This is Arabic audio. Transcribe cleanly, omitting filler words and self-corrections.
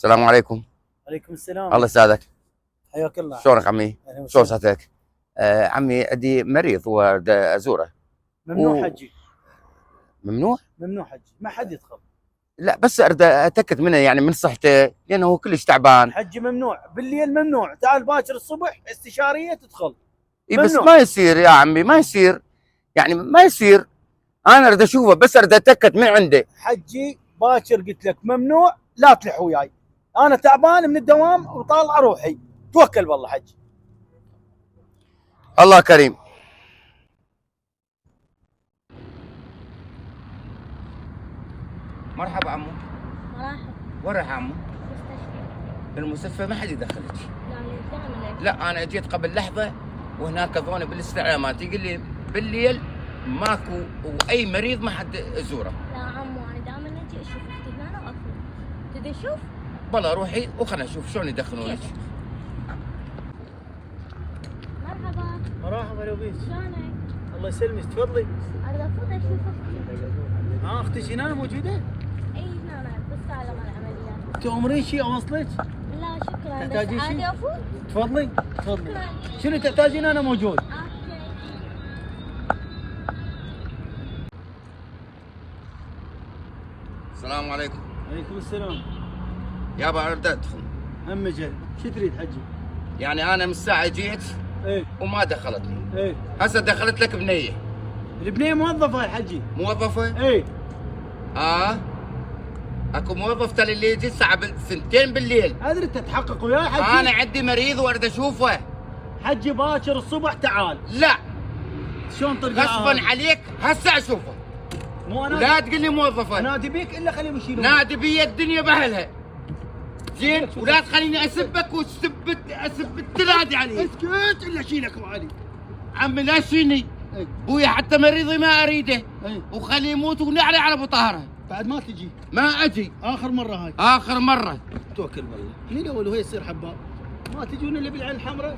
السلام عليكم. عليكم السلام. الله يسعدك. حياك الله. شلونك عمي؟ شلون صحتك؟ عمي عندي مريض واريد ازوره. ممنوع حجي. ممنوع؟ ممنوع حجي، ما حد يدخل. لا بس اريد اتاكد منه يعني من صحته لانه هو كلش تعبان. حجي ممنوع، بالليل ممنوع، تعال باكر الصبح استشاريه تدخل. اي بس ما يصير يا عمي، ما يصير، يعني ما يصير. انا اريد اشوفه بس اريد اتاكد من عنده. حجي باكر قلت لك ممنوع، لا تلح وياي. انا تعبان من الدوام وطالع روحي، توكل بالله حجي. الله كريم. مرحبا عمو. مرحبا. وين رايح عمو؟ مستشفى. المستشفى ما حد يدخلك. لا لا انا اجيت قبل لحظه وهناك ظوني بالاستعلامات يقول لي بالليل ماكو واي مريض ما حد يزوره. لا عمو، انا دائما اجي اشوف اختي هنا واكل. تدري اشوف؟ والله روحي وخلنا نشوف شلون يدخلونك. مرحبا. مرحبا لوبيس. شلونك؟ الله يسلمك، تفضلي. اريد افوت اشوف اختي. اختك هنا موجوده؟ اي هنا بس على العمليات. تأمرين شيء اوصلك؟ لا شكرا، تحتاجين بس شيء؟ عادي افوت؟ تفضلي تفضلي. شكرا. شنو تحتاجين انا موجود. اوكي. السلام عليكم. عليكم السلام. يابا اريد ادخل. هم جاي، شو تريد حجي؟ يعني انا من الساعه جيت ايه وما دخلتني. ايه هسه دخلت لك بنيه. البنيه موظفه يا حجي. موظفه؟ ايه. اكو موظف تالي اللي يجي الساعه 2 بالليل. ادري تتحقق وياي حجي. انا عندي مريض واريد اشوفه. حجي باكر الصبح تعال. لا شلون ترجع؟ غصبا عليك هسه اشوفه. مو انا لا تقول لي موظفه. انادي بيك الا خليهم يشيلون. نادي بي الدنيا باهلها. زين ولا تخليني اسبك اسب التنادي علي. اسكت الا اشيلك معلي. عمي لا شيني. ايه بويا حتى مريضي ما اريده. ايه وخليه يموت ونعلي على ابو طاهره. بعد ما تجي. ما اجي. اخر مره هاي. اخر مره. توكل بالله. من اول وهي يصير حباب. ما تجون الا بالعين الحمراء.